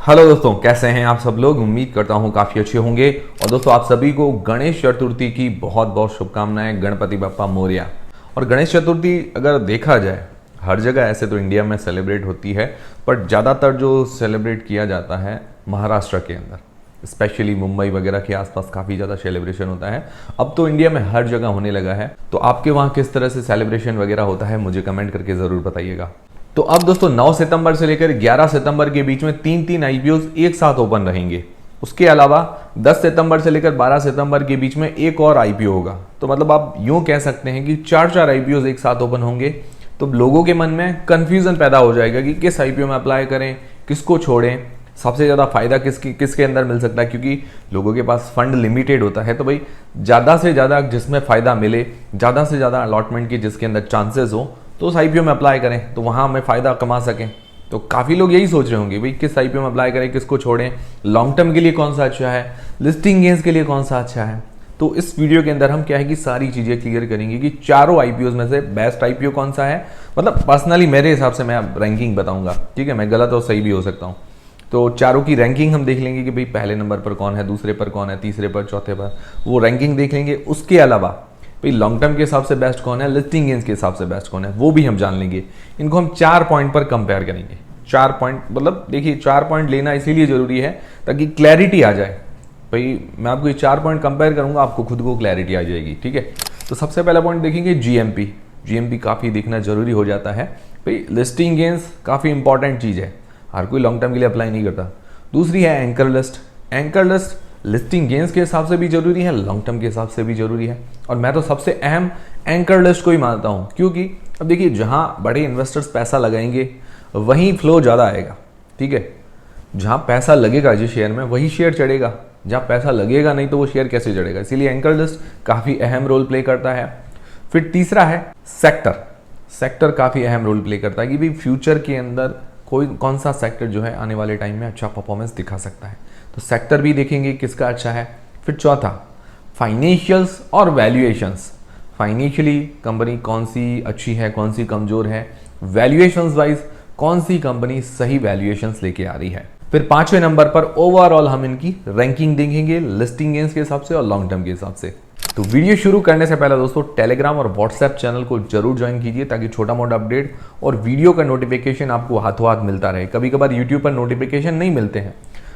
Hello दोस्तों, कैसे हैं आप सब लोग। उम्मीद करता हूं काफ़ी अच्छे होंगे। और दोस्तों, आप सभी को गणेश चतुर्थी की बहुत बहुत शुभकामनाएं। गणपति बप्पा मोरया। और गणेश चतुर्थी अगर देखा जाए, हर जगह ऐसे तो इंडिया में सेलिब्रेट होती है, बट ज़्यादातर जो सेलिब्रेट किया जाता है महाराष्ट्र के अंदर, स्पेशली मुंबई वगैरह के आसपास काफ़ी ज़्यादा सेलिब्रेशन होता है। अब तो इंडिया में हर जगह होने लगा है। तो आपके वहाँ किस तरह से सेलिब्रेशन वगैरह होता है, मुझे कमेंट करके ज़रूर बताइएगा। तो अब दोस्तों 9 सितंबर से लेकर 11 सितंबर के बीच में 3 आईपीओ एक साथ ओपन रहेंगे। उसके अलावा 10 सितंबर से लेकर 12 सितंबर के बीच में एक और आईपीओ होगा। तो मतलब आप यूं कह सकते हैं कि 4 आईपीओ एक साथ ओपन होंगे। तो लोगों के मन में कंफ्यूजन पैदा हो जाएगा कि किस आईपीओ में अप्लाई करें, किसको छोड़ें, सबसे ज़्यादा फायदा किसके अंदर मिल सकता है। क्योंकि लोगों के पास फंड लिमिटेड होता है, तो भाई ज़्यादा से ज़्यादा जिसमें फ़ायदा मिले, ज़्यादा से ज़्यादा अलॉटमेंट की जिसके अंदर चांसेस हो, तो उस आईपीओ में अप्लाई करें, तो वहाँ हमें फ़ायदा कमा सकें। तो काफ़ी लोग यही सोच रहे होंगे भाई किस आईपीओ में अप्लाई करें, किसको छोड़ें, लॉन्ग टर्म के लिए कौन सा अच्छा है, लिस्टिंग गेंस के लिए कौन सा अच्छा है। तो इस वीडियो के अंदर हम क्या है कि सारी चीज़ें क्लियर करेंगे कि चारों आईपीओ में से बेस्ट आईपीओ कौन सा है। मतलब पर्सनली मेरे हिसाब से मैं रैंकिंग बताऊंगा, ठीक है। मैं गलत और सही भी हो सकता हूँ। तो चारों की रैंकिंग हम देख लेंगे कि भाई पहले नंबर पर कौन है, दूसरे पर कौन है, तीसरे पर, चौथे पर, वो रैंकिंग देख लेंगे। उसके अलावा भाई लॉन्ग टर्म के हिसाब से बेस्ट कौन है, लिस्टिंग गेंस के हिसाब से बेस्ट कौन है, वो भी हम जान लेंगे। इनको हम 4 पॉइंट पर कंपेयर करेंगे। 4 पॉइंट मतलब देखिए, 4 पॉइंट लेना इसीलिए जरूरी है ताकि क्लैरिटी आ जाए। भाई मैं आपको ये 4 पॉइंट कंपेयर करूंगा, आपको खुद को क्लैरिटी आ जाएगी, ठीक है। तो सबसे पहला पॉइंट देखेंगे जीएमपी। जीएमपी काफ़ी देखना जरूरी हो जाता है। भाई लिस्टिंग गेंस काफ़ी इंपॉर्टेंट चीज़ है, हर कोई लॉन्ग टर्म के लिए अप्लाई नहीं करता। दूसरी है anchor list. Anchor list listing gains के हिसाब से भी जरूरी है, लॉन्ग टर्म के हिसाब से भी जरूरी है। और मैं तो सबसे अहम एंकर लिस्ट को ही मानता हूं, क्योंकि अब देखिए जहां बड़े इन्वेस्टर्स पैसा लगाएंगे वहीं फ्लो ज़्यादा आएगा, ठीक है। जहां पैसा लगेगा जिस शेयर में, वही शेयर चढ़ेगा। जहां पैसा लगेगा नहीं तो वो शेयर कैसे चढ़ेगा। इसीलिए एंकर लिस्ट काफ़ी अहम रोल प्ले करता है। फिर तीसरा है सेक्टर। सेक्टर काफ़ी अहम रोल प्ले करता है कि भाई फ्यूचर के अंदर कौन सा सेक्टर जो है आने वाले टाइम में अच्छा परफॉर्मेंस दिखा सकता है। तो सेक्टर भी देखेंगे किसका अच्छा है। फिर चौथा फाइनेंशियल्स और वैल्यूएशंस। फाइनेंशियली कंपनी कौन सी अच्छी है, कौन सी कमजोर है, वैल्यूएशंस वाइज कौन सी कंपनी सही वैल्यूएशंस लेके आ रही है। फिर 5वें नंबर पर ओवरऑल हम इनकी रैंकिंग देखेंगे लिस्टिंग गेंस के हिसाब से और लॉन्ग टर्म के हिसाब से। तो वीडियो शुरू करने से पहले दोस्तों टेलीग्राम और व्हाट्सएप चैनल को जरूर ज्वाइन कीजिए ताकि छोटा मोटा अपडेट और वीडियो का नोटिफिकेशन आपको हाथों हाथ मिलता रहे। कभी कभार यूट्यूब पर नोटिफिकेशन नहीं मिलते हैं,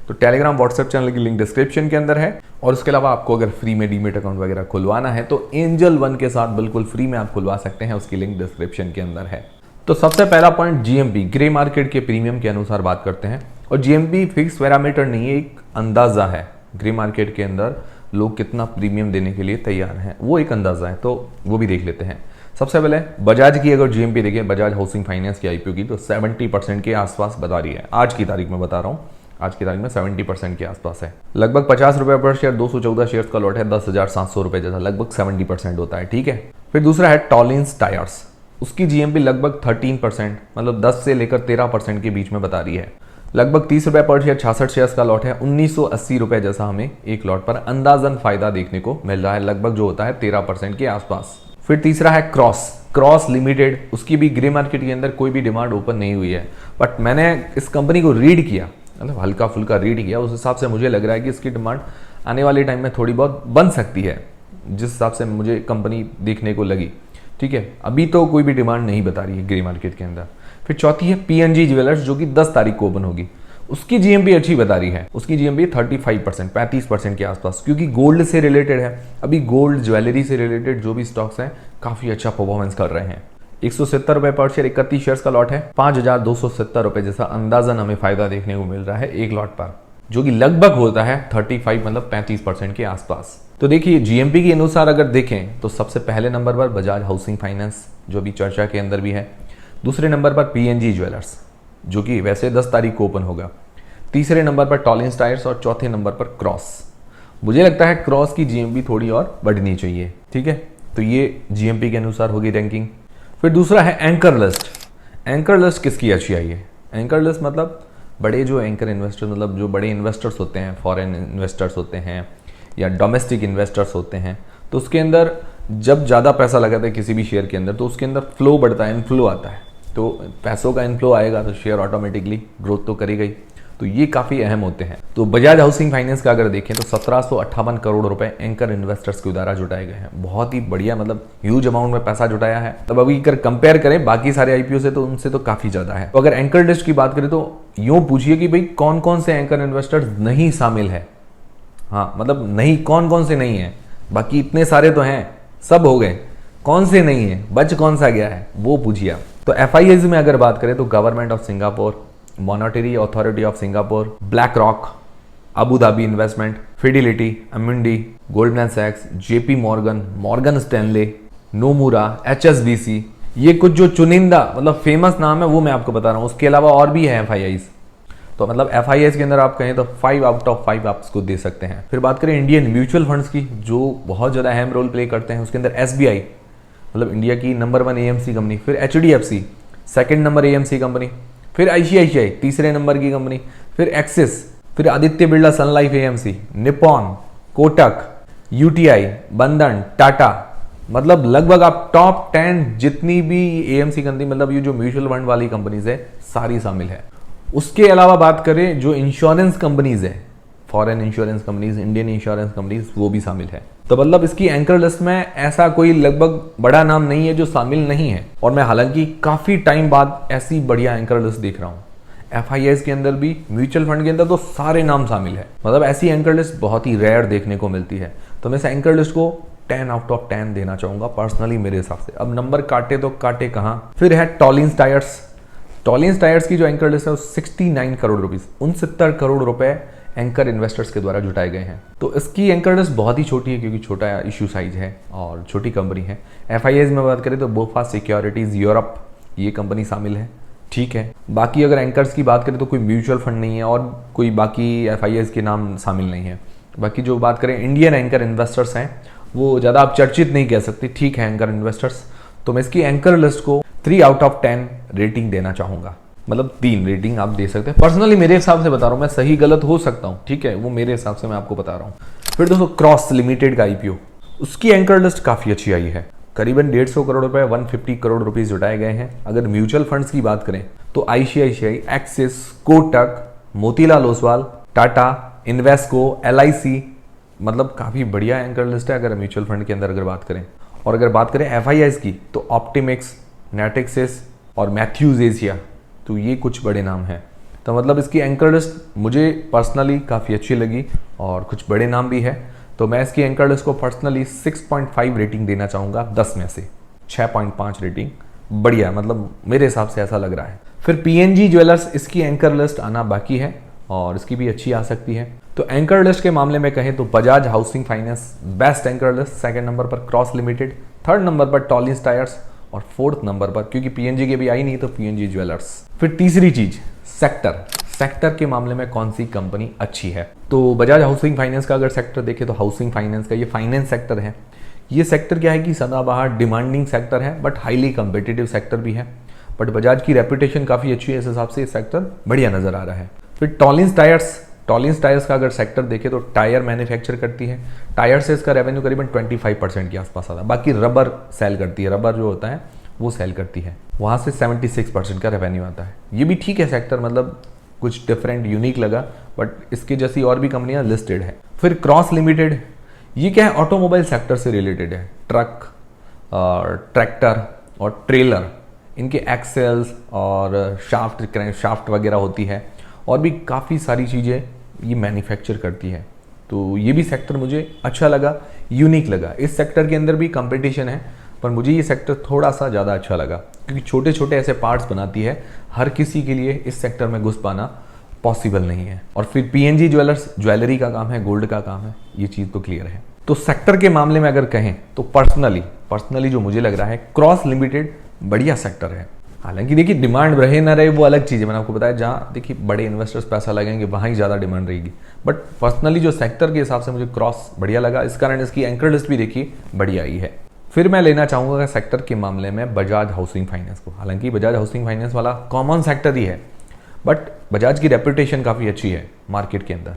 तो टेलीग्राम व्हाट्सएप चैनल की लिंक डिस्क्रिप्शन के अंदर है। और उसके अलावा आपको अगर फ्री में डीमेट अकाउंट वगैरह खुलवाना है तो एंजल वन के साथ बिल्कुल फ्री में आप खुलवा सकते हैं, उसकी लिंक डिस्क्रिप्शन के अंदर है। तो सबसे पहला पॉइंट जीएमपी, ग्रे मार्केट के प्रीमियम के अनुसार बात करते हैं। और जीएमपी फिक्स पैरामीटर नहीं है, एक अंदाजा है। ग्रे मार्केट के अंदर लोग कितना प्रीमियम देने के लिए तैयार हैं, वो एक अंदाजा है, तो वो भी देख लेते हैं। सबसे पहले बजाज की अगर जीएमपी देखें, बजाज हाउसिंग फाइनेंस की आईपीओ की, तो 70% के आसपास बता रही है। आज की तारीख में बता रहा हूँ, आज की तारीख में 70% के आसपास है। लगभग 50 रुपए पर शेयर, 214 शेयर का लॉट है, 10,700 रुपए जैसा, लगभग 70% होता है, ठीक है। फिर दूसरा है टॉलिंस टायर्स। उसकी जीएमपी लगभग 13%, मतलब 10 से लेकर 13% के बीच में बता रही है। लगभग 30 रुपए पर शेयर, 66 शेयर्स का लॉट है, 1980 रुपए जैसा हमें एक लॉट पर अंदाजन फायदा देखने को मिल रहा है, लगभग जो होता है 13% के आसपास। फिर तीसरा है क्रॉस लिमिटेड। उसकी भी ग्रे मार्केट के अंदर कोई भी डिमांड ओपन नहीं हुई है, बट मैंने इस कंपनी को रीड किया, मतलब हल्का फुल्का रीड किया, उस हिसाब से मुझे लग रहा है कि इसकी डिमांड आने वाले टाइम में थोड़ी बहुत बन सकती है, जिस हिसाब से मुझे कंपनी देखने को लगी, ठीक है। अभी तो कोई भी डिमांड नहीं बता रही है ग्रे मार्केट के अंदर। फिर चौथी है पीएनजी ज्वेलर्स, जो कि 10 तारीख को ओपन होगी। उसकी जीएमपी अच्छी बता रही है, उसकी जीएमपी 35%, 35% के आसपास, क्योंकि गोल्ड से रिलेटेड है। अभी गोल्ड ज्वेलरी से रिलेटेड जो भी स्टॉक्स हैं काफी अच्छा परफॉर्मेंस कर रहे हैं। 170 रुपए पर शेयर, 31 शेयर्स का लॉट है, 5,270 रुपए जैसा अंदाजन हमें फायदा देखने को मिल रहा है एक लॉट पर, जो कि लगभग होता है 35 मतलब 35% के आसपास। तो देखिए जीएमपी के अनुसार अगर देखें तो सबसे पहले नंबर पर बजाज हाउसिंग फाइनेंस, जो भी चर्चा के अंदर भी है। दूसरे नंबर पर पीएनजी ज्वेलर्स, जो कि वैसे 10 तारीख को ओपन होगा। तीसरे नंबर पर टॉलिंस टायर्स और चौथे नंबर पर क्रॉस। मुझे लगता है क्रॉस की जीएमपी थोड़ी और बढ़नी चाहिए, ठीक है। तो ये जीएमपी के अनुसार होगी रैंकिंग। फिर दूसरा है एंकर लिस्ट। एंकर लिस्ट किसकी अच्छी आई है। एंकर लिस्ट मतलब बड़े जो एंकर इन्वेस्टर, मतलब जो बड़े इन्वेस्टर्स होते हैं, फॉरेन इन्वेस्टर्स होते हैं या डोमेस्टिक इन्वेस्टर्स होते हैं, तो उसके अंदर जब ज़्यादा पैसा लगाता है किसी भी शेयर के अंदर, तो उसके अंदर फ्लो बढ़ता है, इनफ्लो आता है। तो पैसों का इनफ्लो आएगा तो शेयर ऑटोमेटिकली ग्रोथ तो करेगा ही। तो ये काफ़ी अहम होते हैं। तो बजाज हाउसिंग फाइनेंस का अगर देखें तो 1758 करोड़ रुपए एंकर इन्वेस्टर्स के द्वारा जुटाए गए हैं। बहुत ही बढ़िया, मतलब ह्यूज अमाउंट में पैसा जुटाया है। तब अभी अगर कंपेयर करें बाकी सारे आईपीओ से तो उनसे तो काफ़ी ज़्यादा है। तो अगर एंकर लिस्ट की बात करें तो यूँ पूछिए कि भाई कौन कौन से एंकर इन्वेस्टर्स नहीं शामिल है। हाँ, मतलब नहीं, कौन कौन से नहीं है, बाकी इतने सारे तो हैं, सब हो गए, कौन से नहीं है, बच कौन सा गया है वो पूछिए आप। तो एफआईआईज में अगर बात करें तो government of Singapore, monetary authority of Singapore, BlackRock, Abu Dhabi investment, Fidelity, Amundi, Goldman सैक्स, JP Morgan, Morgan Stanley, Nomura, HSBC, ये कुछ जो चुनिंदा मतलब फेमस नाम है वो मैं आपको बता रहा हूँ। उसके अलावा और भी है एफआईआईज। तो मतलब एफआईआईज के अंदर आप कहें तो 5 आउट ऑफ 5 आप इसको दे सकते हैं। फिर बात करें इंडियन म्यूचुअल फंड्स की, जो बहुत ज़्यादा अहम रोल प्ले करते हैं, उसके अंदर एसबीआई मतलब इंडिया की नंबर 1 एएमसी कंपनी, फिर HDFC second number AMC company, फिर आईसीआईसीआई तीसरे नंबर की कंपनी, फिर एक्सिस, फिर Aditya Birla Sun Life AMC, Nippon, Kotak, UTI, Bandhan, Tata, मतलब लगभग आप टॉप 10 जितनी भी एएमसी कंपनी मतलब ये जो म्यूचुअल फंड वाली कंपनीज है सारी शामिल है। उसके अलावा बात करें जो इंश्योरेंस कंपनीज है, foreign insurance companies, Indian insurance companies, वो भी शामिल है। तो मतलब इसकी एंकर लिस्ट में ऐसा कोई लगभग बड़ा नाम नहीं है जो शामिल नहीं है। और मैं हालांकि काफी टाइम बाद ऐसी बढ़िया एंकर लिस्ट देख रहा हूँ। एफआईआईज के अंदर भी, म्यूचुअल फंड के अंदर तो सारे नाम शामिल है। मतलब ऐसी एंकर लिस्ट बहुत ही रेयर देखने को मिलती है। तो मैं इस एंकर लिस्ट को 10 आउट ऑफ 10 देना चाहूंगा पर्सनली मेरे हिसाब से। अब नंबर काटे तो काटे कहाँ। फिर है टॉलिंस टायर्स। टॉलिंस टायर्स की जो एंकर लिस्ट है वो 69 करोड़ रुपीज, 69 करोड़ रुपए एंकर इन्वेस्टर्स के द्वारा जुटाए गए हैं। तो इसकी एंकर लिस्ट बहुत ही छोटी है क्योंकि छोटा इशू साइज है और छोटी कंपनी है। एफआईआईज में बात करें तो बोफा सिक्योरिटीज यूरोप, ये कंपनी शामिल है, ठीक है। बाकी अगर एंकर्स की बात करें तो कोई म्यूचुअल फंड नहीं है और कोई बाकी एफआईआईज के नाम शामिल नहीं है। बाकी जो बात करें इंडियन एंकर इन्वेस्टर्स हैं वो ज़्यादा आप चर्चित नहीं कह सकते, ठीक है एंकर इन्वेस्टर्स। तो मैं इसकी एंकर लिस्ट को 3 आउट ऑफ 10 रेटिंग देना चाहूंगा। मतलब 3 रेटिंग आप दे सकते हैं। पर्सनली मेरे हिसाब से बता रहा हूँ, मैं सही गलत हो सकता हूँ, ठीक है, वो मेरे हिसाब से मैं आपको बता रहा हूँ। फिर दोस्तों क्रॉस लिमिटेड का आईपीओ, उसकी एंकर लिस्ट काफी अच्छी आई है। करीबन 150 करोड़ रुपए, 150 करोड़ रुपीज जुटाए गए हैं। अगर म्यूचुअल फंड्स की बात करें तो ICICI, axis, Kotak, Motilal Oswal, Tata, Invesco, LIC, मतलब काफी बढ़िया एंकर लिस्ट है अगर म्यूचुअल फंड के अंदर अगर बात करें। और अगर बात करें एफआईआईज की तो ऑप्टिमिक्स, नेटिक्सिस और मैथ्यूज एशिया, तो ये कुछ बड़े नाम हैं। तो मतलब इसकी एंकर लिस्ट मुझे पर्सनली काफ़ी अच्छी लगी और कुछ बड़े नाम भी है। तो मैं इसकी एंकर लिस्ट को पर्सनली 6.5 रेटिंग देना चाहूँगा 10 में से। 6.5 रेटिंग बढ़िया, मतलब मेरे हिसाब से ऐसा लग रहा है। फिर पीएनजी ज्वेलर्स, इसकी एंकर लिस्ट आना बाकी है और इसकी भी अच्छी आ सकती है। तो एंकर लिस्ट के मामले में कहें तो Bajaj housing finance best anchor list, second number पर क्रॉस लिमिटेड, थर्ड नंबर पर टॉलिंस टायर्स और फोर्थ नंबर पर, क्योंकि पीएनजी के भी आई नहीं, तो पीएनजी ज्वेलर्स। फिर तीसरी चीज सेक्टर के मामले में कौन सी कंपनी अच्छी है। तो बजाज हाउसिंग फाइनेंस का अगर सेक्टर देखें तो हाउसिंग फाइनेंस का ये फाइनेंस सेक्टर है। ये सेक्टर क्या है कि सदाबहार डिमांडिंग सेक्टर है बट हाईली कम्पिटिटिव सेक्टर भी है। बट बजाज की रेपुटेशन काफ़ी अच्छी है, इस हिसाब से ये सेक्टर बढ़िया नज़र आ रहा है। फिर टॉलिंस टायर्स का अगर सेक्टर देखें तो टायर मैन्युफैक्चर करती है। टायर से इसका रेवेन्यू करीबन 25% के आसपास आता है। बाकी रबर सेल करती है, रबर जो होता है वो सेल करती है, वहाँ से 76% का रेवेन्यू आता है। ये भी ठीक है सेक्टर, मतलब कुछ डिफरेंट यूनिक लगा, बट इसके जैसी और भी कंपनियां लिस्टेड है। फिर क्रॉस लिमिटेड, ये क्या है, ऑटोमोबाइल सेक्टर से रिलेटेड है। ट्रक और ट्रैक्टर और ट्रेलर, इनके एक्सेल्स और शाफ्ट वगैरह होती है और भी काफ़ी सारी चीज़ें ये मैन्युफैक्चर करती है। तो ये भी सेक्टर मुझे अच्छा लगा, यूनिक लगा। इस सेक्टर के अंदर भी कंपटीशन है पर मुझे ये सेक्टर थोड़ा सा ज़्यादा अच्छा लगा क्योंकि छोटे छोटे ऐसे पार्ट्स बनाती है, हर किसी के लिए इस सेक्टर में घुस पाना पॉसिबल नहीं है। और फिर पीएनजी ज्वेलर्स, ज्वेलरी का काम है, गोल्ड का काम है, ये चीज़ तो क्लियर है। तो सेक्टर के मामले में अगर कहें तो पर्सनली जो मुझे लग रहा है क्रॉस लिमिटेड बढ़िया सेक्टर है। हालांकि देखिए डिमांड रहे ना रहे वो अलग चीज़ है, मैंने आपको बताया जहाँ देखिए बड़े इन्वेस्टर्स पैसा लगाएंगे वहाँ ही ज़्यादा डिमांड रहेगी। बट पर्सनली जो सेक्टर के हिसाब से मुझे क्रॉस बढ़िया लगा, इस कारण इसकी एंकर लिस्ट भी देखिए बढ़िया आई है। फिर मैं लेना चाहूँगा सेक्टर के मामले में बजाज हाउसिंग फाइनेंस को। हालांकि बजाज हाउसिंग फाइनेंस वाला कॉमन सेक्टर ही है बट बजाज की रेपुटेशन काफ़ी अच्छी है मार्केट के अंदर।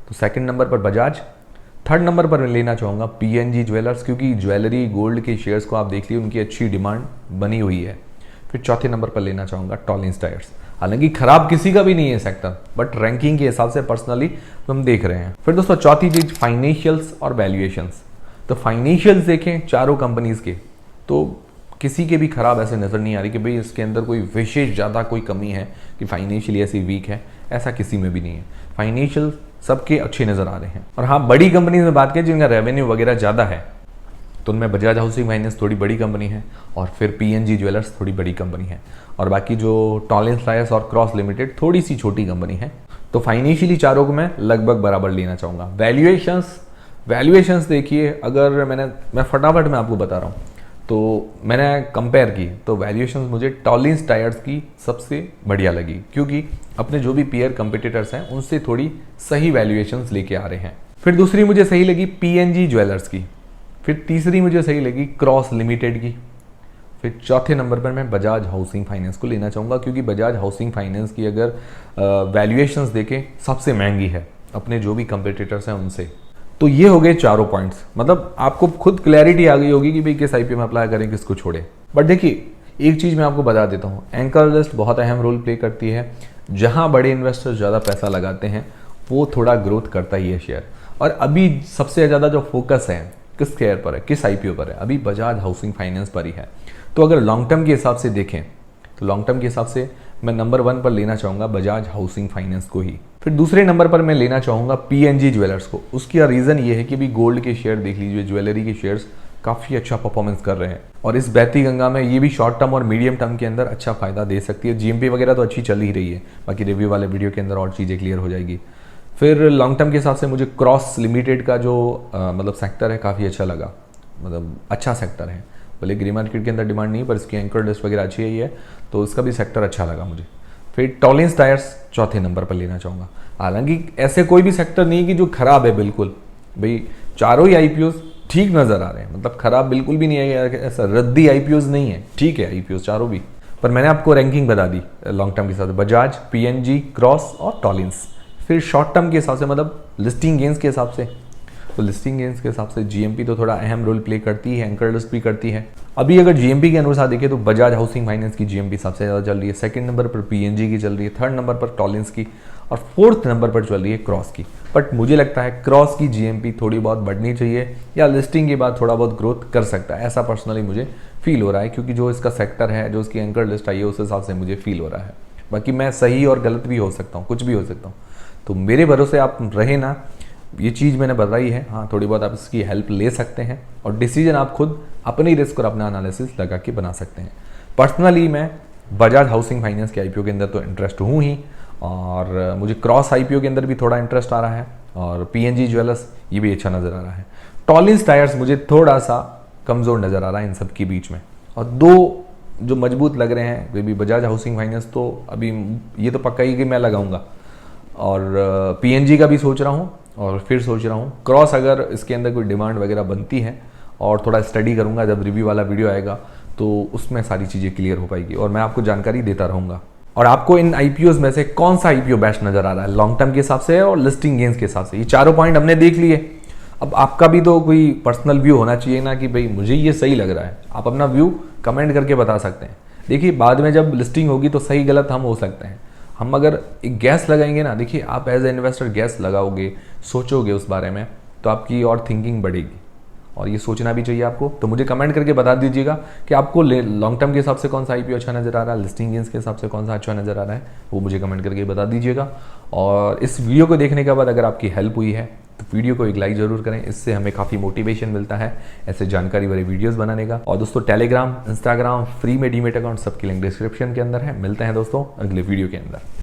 तो सेकंड नंबर पर बजाज, थर्ड नंबर पर मैं लेना चाहूँगा पीएनजी ज्वेलर्स, क्योंकि ज्वेलरी गोल्ड के शेयर्स को आप देख लीजिए उनकी अच्छी डिमांड बनी हुई है। फिर चौथे नंबर पर लेना चाहूँगा टॉलिंस टायर्स। हालांकि खराब किसी का भी नहीं है सेक्टर, बट रैंकिंग के हिसाब से पर्सनली हम देख रहे हैं। फिर दोस्तों चौथी चीज फाइनेंशियल्स और वैल्यूएशंस। तो फाइनेंशियल्स देखें चारों कंपनीज के, तो किसी के भी खराब ऐसे नज़र नहीं आ रही कि भाई इसके अंदर कोई विशेष ज़्यादा कोई कमी है कि फाइनेंशियली ऐसी वीक है, ऐसा किसी में भी नहीं है। फाइनेंशियल सबके अच्छे नज़र आ रहे हैं। और हाँ, बड़ी कंपनीज में बात करें जिनका रेवेन्यू वगैरह ज़्यादा है, तो उनमें बजाज हाउसिंग फाइनेंस थोड़ी बड़ी कंपनी है, और फिर PNG ज्वेलर्स थोड़ी बड़ी कंपनी है, और बाकी जो टॉलिंस टायर्स और क्रॉस लिमिटेड थोड़ी सी छोटी कंपनी है। तो फाइनेंशियली चारों को मैं लगभग बराबर लेना चाहूँगा। वैल्यूएशंस देखिए, अगर मैं फटाफट में आपको बता रहा हूँ, तो मैंने कंपेयर की तो वैल्यूएशंस मुझे टॉलिंस टायर्स की सबसे बढ़िया लगी, क्योंकि अपने जो भी पीयर कंपिटिटर्स हैं उनसे थोड़ी सही वैल्यूएशंस लेके आ रहे हैं। फिर दूसरी मुझे सही लगी PNG ज्वेलर्स की, फिर तीसरी मुझे सही लगी क्रॉस लिमिटेड की, फिर चौथे नंबर पर मैं बजाज हाउसिंग फाइनेंस को लेना चाहूँगा, क्योंकि बजाज हाउसिंग फाइनेंस की अगर वैल्यूएशंस देखें सबसे महंगी है अपने जो भी कंपिटिटर्स हैं उनसे। तो ये हो गए चारों पॉइंट्स, मतलब आपको खुद क्लैरिटी आ गई होगी कि भाई किस IPO में अप्लाई करें, किसको छोड़े। बट देखिए एक चीज़ मैं आपको बता देता हूँ, एंकर लिस्ट बहुत अहम रोल प्ले करती है। जहाँ बड़े इन्वेस्टर्स ज़्यादा पैसा लगाते हैं वो थोड़ा ग्रोथ करता ही है शेयर। और अभी सबसे ज़्यादा जो फोकस है किस शेयर पर है, किस IPO पर है, अभी बजाज हाउसिंग फाइनेंस पर ही है। तो अगर लॉन्ग टर्म के हिसाब से देखें तो लॉन्ग टर्म के हिसाब से मैं नंबर 1 पर लेना चाहूँगा बजाज हाउसिंग फाइनेंस को ही। फिर दूसरे नंबर पर मैं लेना चाहूँगा PNG ज्वेलर्स को। उसकी रीज़न ये है कि भी गोल्ड के शेयर देख लीजिए, ज्वेलरी के शेयर्स काफ़ी अच्छा परफॉर्मेंस कर रहे हैं, और इस बहती गंगा में ये भी शॉर्ट टर्म और मीडियम टर्म के अंदर अच्छा फायदा दे सकती है। GMP वगैरह तो अच्छी चल ही रही है, बाकी रिव्यू वाले वीडियो के अंदर और चीज़ें क्लियर हो जाएगी। फिर लॉन्ग टर्म के हिसाब से मुझे क्रॉस लिमिटेड का जो मतलब सेक्टर है काफ़ी अच्छा लगा, मतलब अच्छा सेक्टर है। भले ग्रे मार्केट के अंदर डिमांड नहीं, पर इसकी एंकर लिस्ट वगैरह अच्छी ही है, तो इसका भी सेक्टर अच्छा लगा मुझे। फिर टॉलिंस टायर्स चौथे नंबर पर लेना चाहूँगा। हालांकि ऐसे कोई भी सेक्टर नहीं है कि जो खराब है बिल्कुल, भाई चारों ही IPOs ठीक नज़र आ रहे हैं, मतलब खराब बिल्कुल भी नहीं है, ऐसा रद्दी IPOs नहीं है, ठीक है IPOs चारों भी। पर मैंने आपको रैंकिंग बता दी लॉन्ग टर्म के साथ बजाज, PNG, क्रॉस और टॉलिंस। फिर शॉर्ट टर्म के हिसाब से मतलब लिस्टिंग गेंस के हिसाब से, तो लिस्टिंग गेंस के हिसाब से GMP तो थोड़ा अहम रोल प्ले करती है, एंकर लिस्ट भी करती है। अभी अगर GMP के अनुसार देखें तो बजाज हाउसिंग फाइनेंस की GMP सबसे ज़्यादा चल रही है, सेकंड नंबर पर PNG की चल रही है, थर्ड नंबर पर टॉलिंस की, और फोर्थ नंबर पर चल रही है क्रॉस की। बट मुझे लगता है क्रॉस की GMP थोड़ी बहुत बढ़नी चाहिए, या लिस्टिंग के बाद थोड़ा बहुत ग्रोथ कर सकता है, ऐसा पर्सनली मुझे फील हो रहा है, क्योंकि जो इसका सेक्टर है, जो इसकी एंकर लिस्ट आई है, उस हिसाब से मुझे फील हो रहा है। बाकी मैं सही और गलत भी हो सकता हूँ, कुछ भी हो सकता हूँ, तो मेरे भरोसे आप रहे ना, ये चीज़ मैंने बताई है। हाँ, थोड़ी बहुत आप इसकी हेल्प ले सकते हैं, और डिसीजन आप खुद अपनी रिस्क और अपना एनालिसिस लगा के बना सकते हैं। पर्सनली मैं बजाज हाउसिंग फाइनेंस के IPO के अंदर तो इंटरेस्ट हूँ ही, और मुझे क्रॉस IPO के अंदर भी थोड़ा इंटरेस्ट आ रहा है, और PNG ज्वेलर्स ये भी अच्छा नज़र आ रहा है। टॉलिंस टायर्स मुझे थोड़ा सा कमज़ोर नज़र आ रहा है इन सब के बीच में, और दो जो मजबूत लग रहे हैं वे भी बजाज हाउसिंग फाइनेंस, तो अभी ये तो पक्का ही कि मैं लगाऊंगा, और PNG का भी सोच रहा हूँ, और फिर सोच रहा हूँ क्रॉस अगर इसके अंदर कोई डिमांड वगैरह बनती है, और थोड़ा स्टडी करूँगा, जब रिव्यू वाला वीडियो आएगा तो उसमें सारी चीज़ें क्लियर हो पाएगी, और मैं आपको जानकारी देता रहूँगा। और आपको इन IPOs में से कौन सा IPO बेस्ट नज़र आ रहा है लॉन्ग टर्म के हिसाब से और लिस्टिंग गेंस के हिसाब से, ये चारों पॉइंट हमने देख लिए। अब आपका भी तो कोई पर्सनल व्यू होना चाहिए ना, कि भाई मुझे ये सही लग रहा है। आप अपना व्यू कमेंट करके बता सकते हैं। देखिए बाद में जब लिस्टिंग होगी तो सही गलत हम हो सकते हैं। हम अगर एक गैस लगाएंगे ना, देखिए आप एज ए इन्वेस्टर गैस लगाओगे, सोचोगे उस बारे में, तो आपकी और थिंकिंग बढ़ेगी, और ये सोचना भी चाहिए आपको। तो मुझे कमेंट करके बता दीजिएगा कि आपको लॉन्ग टर्म के हिसाब से कौन सा IPO अच्छा नज़र आ रहा है, लिस्टिंग गेंस के हिसाब से कौन सा अच्छा नज़र आ रहा है, वो मुझे कमेंट करके बता दीजिएगा। और इस वीडियो को देखने के बाद अगर आपकी हेल्प हुई है तो वीडियो को एक लाइक जरूर करें, इससे हमें काफ़ी मोटिवेशन मिलता है ऐसे जानकारी वाले वीडियोस बनाने का। और दोस्तों टेलीग्राम, इंस्टाग्राम, फ्री में डीमेट अकाउंट सबकी लिंक डिस्क्रिप्शन के अंदर है। मिलते हैं दोस्तों अगले वीडियो के अंदर।